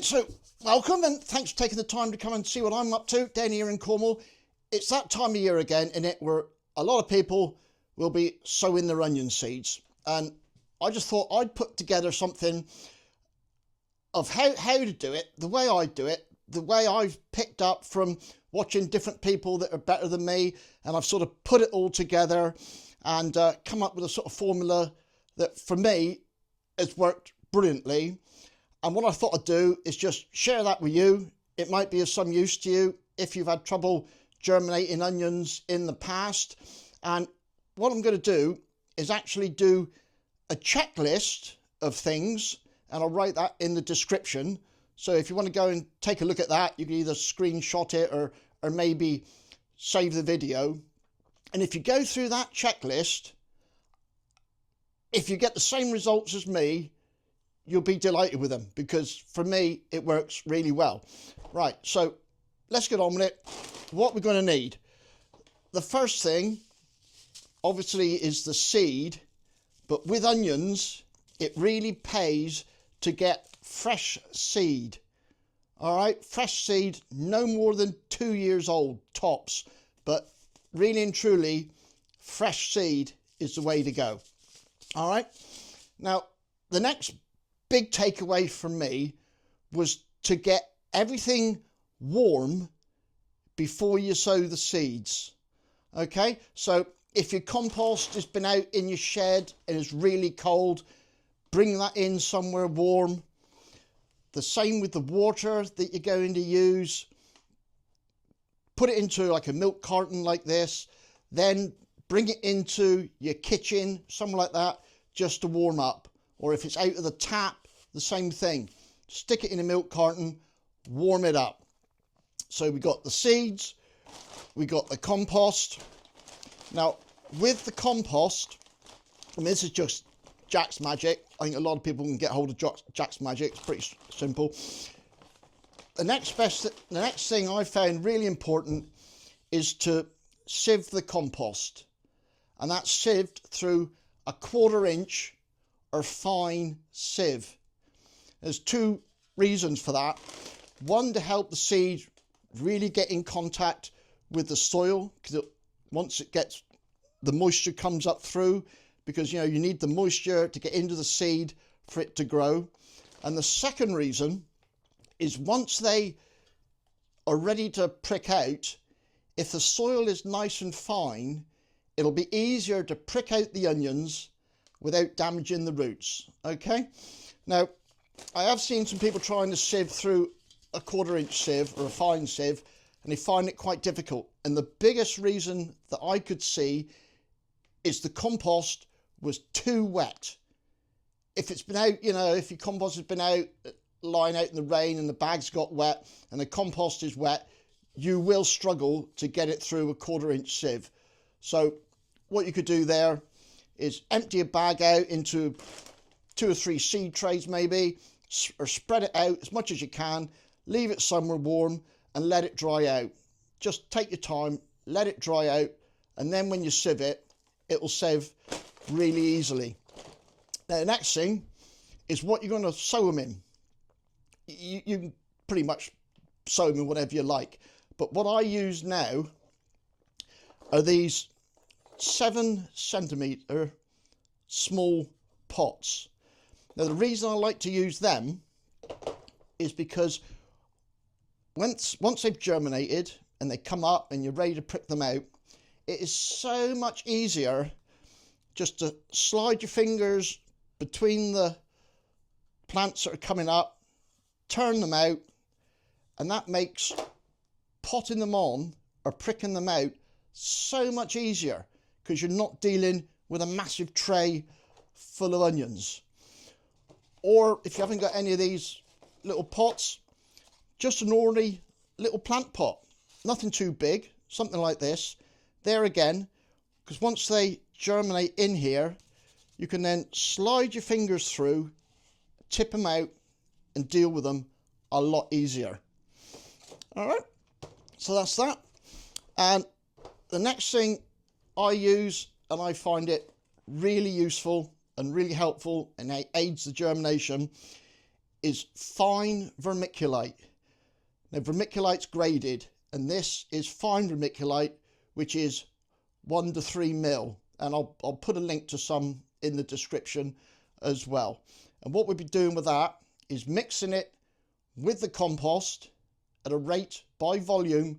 Right, so welcome and thanks for taking the time to come and see what I'm up to down here in Cornwall. It's that time of year again, in it, where a lot of people will be sowing their onion seeds. And I just thought I'd put together something of how to do it, the way I do it, the way I've picked up from watching different people that are better than me. And I've sort of put it all together and come up with a sort of formula that for me has worked brilliantly. And what I thought I'd do is just share that with you. It might be of some use to you if you've had trouble germinating onions in the past. And what I'm going to do is actually do a checklist of things, and I'll write that in the description. So if you want to go and take a look at that, you can either screenshot it or maybe save the video. And if you go through that checklist, if you get the same results as me, you'll be delighted with them, because for me it works really well. Right, so let's get on with it. What we're going to need, the first thing obviously is the seed, but with onions it really pays to get fresh seed. All right, fresh seed, no more than 2 years old tops, but really and truly fresh seed is the way to go. All right, now the next big takeaway from me was to get everything warm before you sow the seeds. Okay, so if your compost has been out in your shed and it's really cold, bring that in somewhere warm. The same with the water that you're going to use. Put it into like a milk carton like this, then bring it into your kitchen, something like that, just to warm up. Or if it's out of the tap, the same thing. Stick it in a milk carton, warm it up. So we got the seeds, we got the compost. Now with the compost, and this is just Jack's magic. I think a lot of people can get hold of Jack's magic. It's pretty simple. The next thing I found really important is to sieve the compost, and that's sieved through a 1/4 inch or fine sieve. There's two reasons for that. One, to help the seed really get in contact with the soil, because once it gets, the moisture comes up through, because you need the moisture to get into the seed for it to grow. And the second reason is once they are ready to prick out, if the soil is nice and fine, it'll be easier to prick out the onions without damaging the roots. Okay, now I have seen some people trying to sieve through a 1/4 inch sieve or a fine sieve, and they find it quite difficult. And the biggest reason that I could see is the compost was too wet. If it's been out, if your compost has been out, lying out in the rain and the bag's got wet and the compost is wet, you will struggle to get it through a 1/4 inch sieve. So what you could do there is empty a bag out into 2 or 3 seed trays maybe, or spread it out as much as you can, leave it somewhere warm and let it dry out. Just take your time, let it dry out, and then when you sieve it, it will sieve really easily. Now the next thing is what you're going to sow them in. You can pretty much sow them in whatever you like, but what I use now are these 7 centimetre small pots. Now the reason I like to use them is because once they've germinated and they come up and you're ready to prick them out, it is so much easier just to slide your fingers between the plants that are coming up, turn them out, and that makes potting them on or pricking them out so much easier, because you're not dealing with a massive tray full of onions. Or if you haven't got any of these little pots, just an ordinary little plant pot, nothing too big, something like this. There again, because once they germinate in here, you can then slide your fingers through, tip them out and deal with them a lot easier. All right, so that's that. And the next thing I use, and I find it really useful and really helpful and it aids the germination, is fine vermiculite. Now vermiculite's graded, and this is fine vermiculite, which is 1 to 3 mil, and I'll put a link to some in the description as well. And what we'll be doing with that is mixing it with the compost at a rate by volume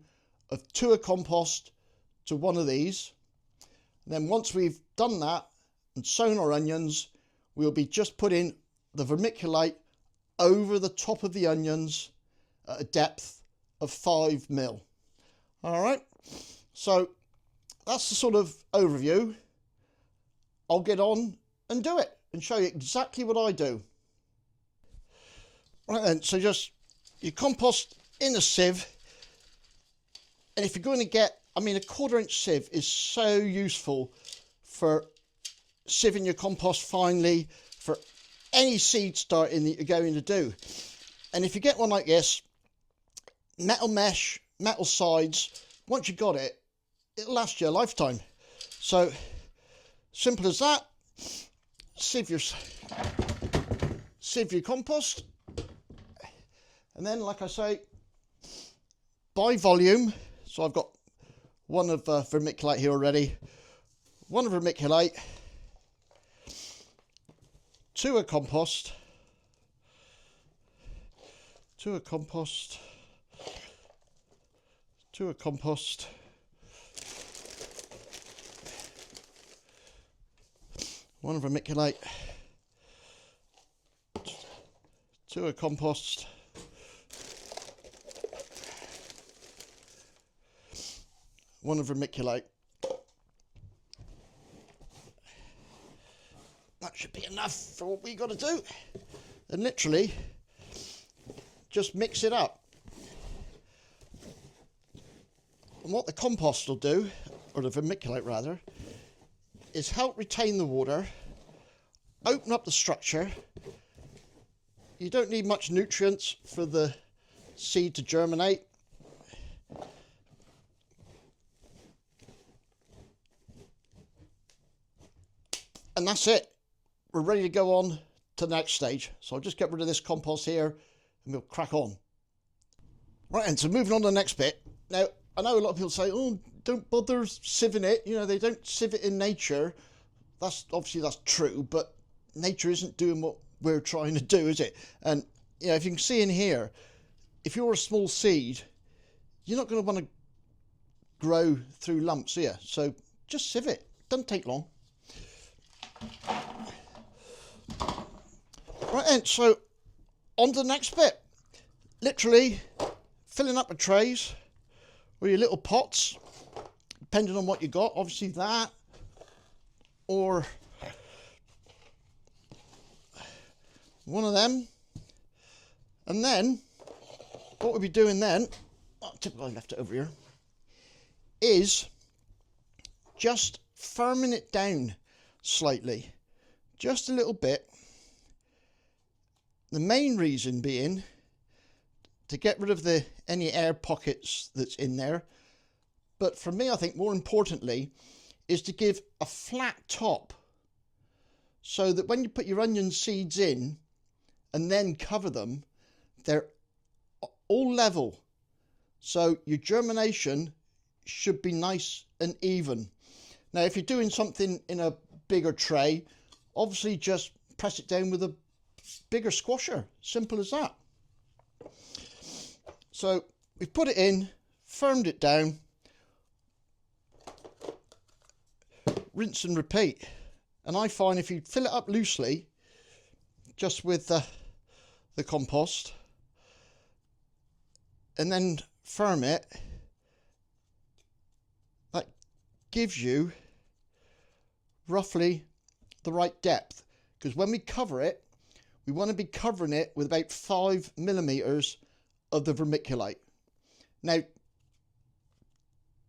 of 2 of compost to 1 of these. And then once we've done that and sown our onions, we'll be just putting the vermiculite over the top of the onions at a depth of 5 mil. All right, so that's the sort of overview. I'll get on and do it and show you exactly what I do. Right then, so just you compost in a sieve, and if you're going to get, I mean, a 1/4 inch sieve is so useful for sieving your compost finely for any seed starting that you're going to do. And if you get one like this, metal mesh, metal sides, once you got it, it'll last you a lifetime. So simple as that. Sieve your compost, and then, like I say, by volume. So I've got 1 of vermiculite here already, 1 of vermiculite, 2 of compost, 2 of compost, 2 of compost, 1 of vermiculite, 2 of compost, 1 of vermiculite. That should be enough for what we got to do. And literally just mix it up. And what the compost will do, or the vermiculite rather, is help retain the water, open up the structure. You don't need much nutrients for the seed to germinate. And that's it. We're ready to go on to the next stage. So I'll just get rid of this compost here and we'll crack on. Right, and so moving on to the next bit. Now, I know a lot of people say, oh, don't bother sieving it. You know, they don't sieve it in nature. That's true, but nature isn't doing what we're trying to do, is it? And, you know, if you can see in here, if you're a small seed, you're not going to want to grow through lumps here. So just sieve it. Doesn't take long. Right then, so on to the next bit. Literally filling up the trays or your little pots, depending on what you got. Obviously that, or one of them. And then what we'll be doing then, typically I left it over here, is just firming it down slightly, just a little bit. The main reason being to get rid of any air pockets that's in there, but for me I think more importantly is to give a flat top so that when you put your onion seeds in and then cover them, they're all level, so your germination should be nice and even. Now if you're doing something in a bigger tray, obviously just press it down with a bigger squasher, simple as that. So we've put it in, firmed it down, rinse and repeat. And I find if you fill it up loosely just with the compost and then firm it, that gives you roughly the right depth, because when we cover it, we want to be covering it with about 5 millimeters of the vermiculite. Now,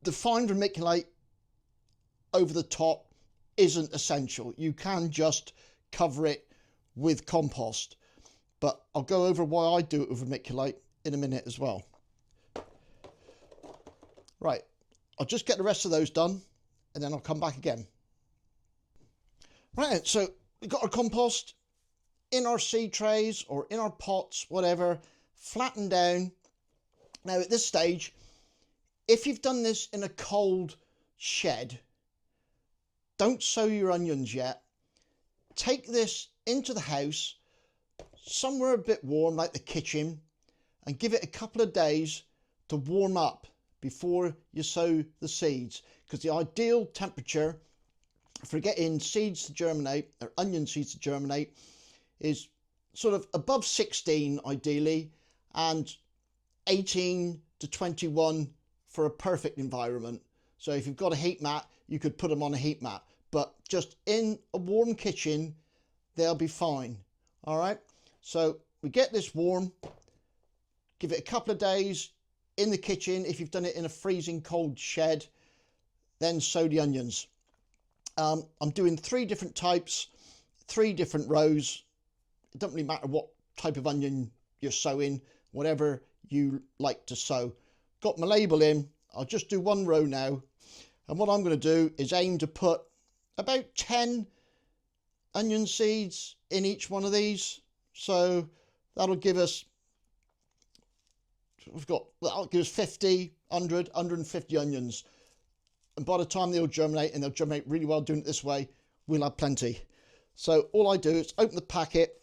the fine vermiculite over the top isn't essential. You can just cover it with compost, but I'll go over why I do it with vermiculite in a minute as well. Right, I'll just get the rest of those done and then I'll come back again. Right, so we've got our compost in our seed trays or in our pots, whatever, flatten down. Now at this stage, if you've done this in a cold shed, don't sow your onions yet. Take this into the house, somewhere a bit warm like the kitchen, and give it a couple of days to warm up before you sow the seeds, because the ideal temperature for getting seeds to germinate, or onion seeds to germinate, is sort of above 16 ideally, and 18 to 21 for a perfect environment. So if you've got a heat mat, you could put them on a heat mat, but just in a warm kitchen, they'll be fine. All right, so we get this warm, give it a couple of days in the kitchen. If you've done it in a freezing cold shed, then sow the onions. I'm doing 3 different types, 3 different rows. It doesn't really matter what type of onion you're sowing, whatever you like to sow. Got my label in. I'll just do 1 row now. And what I'm going to do is aim to put about 10 onion seeds in each one of these. So that'll give us, that'll give us 50, 100, 150 onions. And by the time they'll germinate, and they'll germinate really well doing it this way, we'll have plenty. So all I do is open the packet,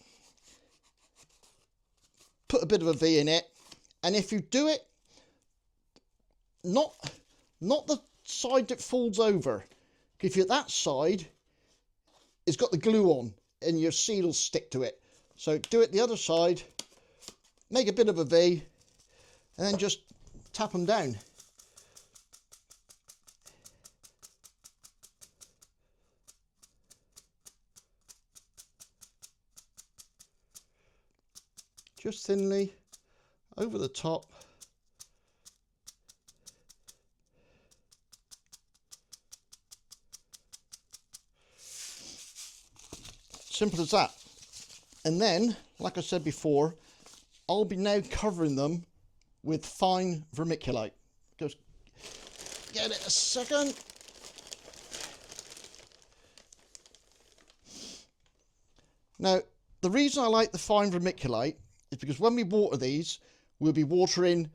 put a bit of a V in it, and if you do it, not the side that folds over, if you're that side, it's got the glue on, and your seed will stick to it. So do it the other side, make a bit of a V, and then just tap them down. Just thinly over the top. Simple as that. And then, like I said before, I'll be now covering them with fine vermiculite. Just get it a second. Now, the reason I like the fine vermiculite is because when we water these, we'll be watering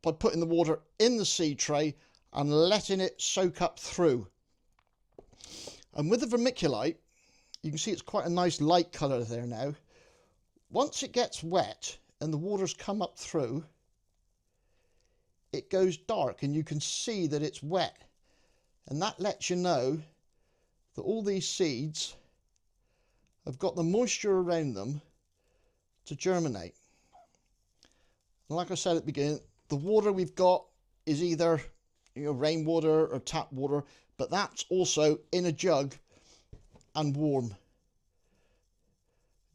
by putting the water in the seed tray and letting it soak up through. And with the vermiculite, you can see it's quite a nice light colour there now. Once it gets wet and the water's come up through, it goes dark and you can see that it's wet. And that lets you know that all these seeds have got the moisture around them to germinate. And like I said at the beginning, the water we've got is either rainwater or tap water, but that's also in a jug and warm.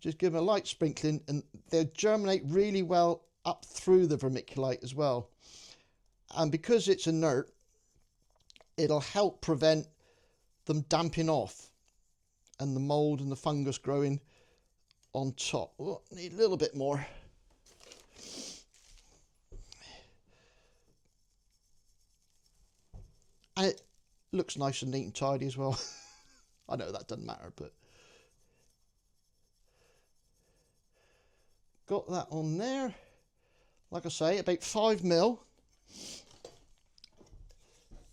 Just give them a light sprinkling and they'll germinate really well up through the vermiculite as well. And because it's inert, it'll help prevent them damping off and the mold and the fungus growing on top. Oh, need a little bit more. And it looks nice and neat and tidy as well. I know that doesn't matter, but got that on there. Like I say, about 5 mil.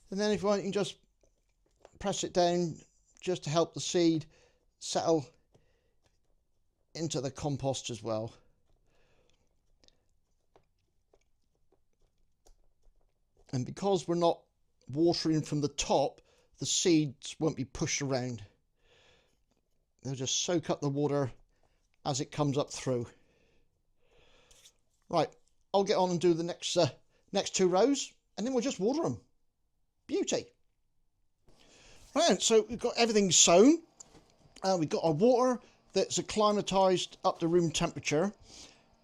And then if you want, you can just press it down just to help the seed settle into the compost as well. And because we're not watering from the top, the seeds won't be pushed around. They'll just soak up the water as it comes up through. Right, I'll get on and do the next 2 rows, and then we'll just water them. Beauty. Right, so we've got everything sown. We've got our water that's acclimatized up to room temperature.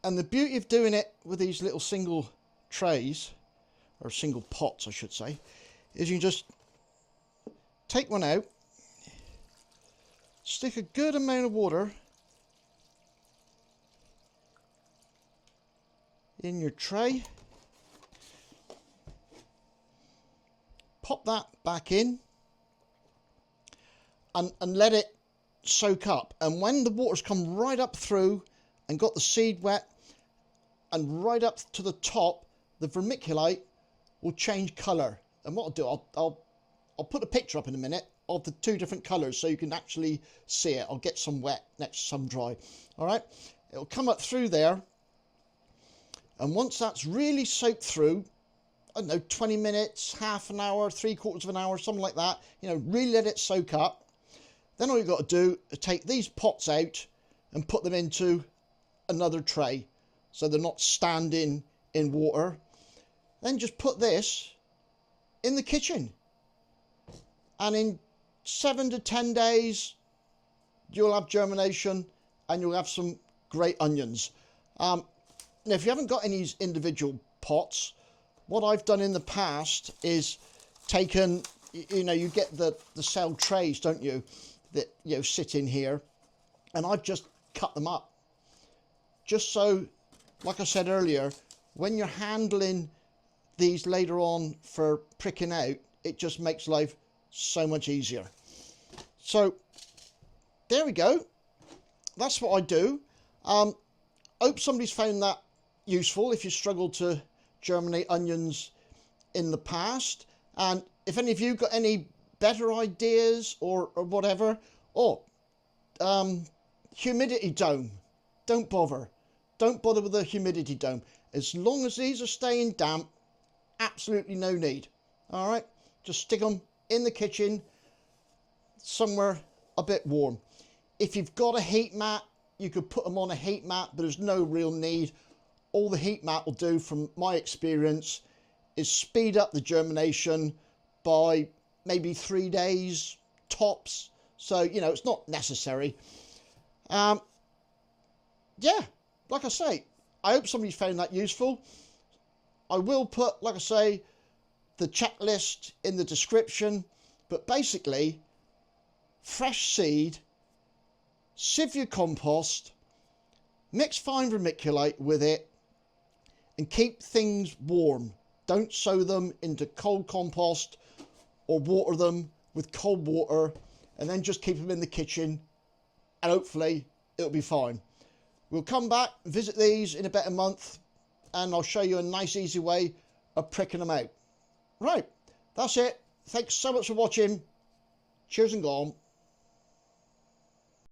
And the beauty of doing it with these little single trays, or single pots I should say, is you can just take one out, stick a good amount of water in your tray, pop that back in, and let it soak up, and when the water's come right up through and got the seed wet and right up to the top, the vermiculite will change colour. And what I'll do, I'll put a picture up in a minute of the two different colours so you can actually see it. I'll get some wet next to some dry. All right, it'll come up through there, and once that's really soaked through, I don't know, 20 minutes, half an hour, 3/4 of an hour, something like that, you know, really let it soak up. Then all you've got to do is take these pots out and put them into another tray so they're not standing in water. Then just put this in the kitchen, and in 7 to 10 days you'll have germination and you'll have some great onions. Now if you haven't got any individual pots, what I've done in the past is taken, you know, you get the cell trays, don't you, that, you know, sit in here, and I've just cut them up, just so, like I said earlier, when you're handling these later on for pricking out, it just makes life so much easier. So there we go, that's what I do. Hope somebody's found that useful if you struggle to germinate onions in the past. And if any of you got any better ideas or whatever, or humidity dome, don't bother with a humidity dome. As long as these are staying damp, absolutely no need. All right, just stick them in the kitchen somewhere a bit warm. If you've got a heat mat, you could put them on a heat mat, but there's no real need. All the heat mat will do, from my experience, is speed up the germination by maybe 3 days tops. So, you know, it's not necessary. Yeah, like I say, I hope somebody found that useful. I will put, like I say, the checklist in the description, but basically, fresh seed, sieve your compost, mix fine vermiculite with it, and keep things warm. Don't sow them into cold compost or water them with cold water, and then just keep them in the kitchen, and hopefully it'll be fine. We'll come back, visit these in about a month, and I'll show you a nice easy way of pricking them out. Right, that's it. Thanks so much for watching. Cheers and gone.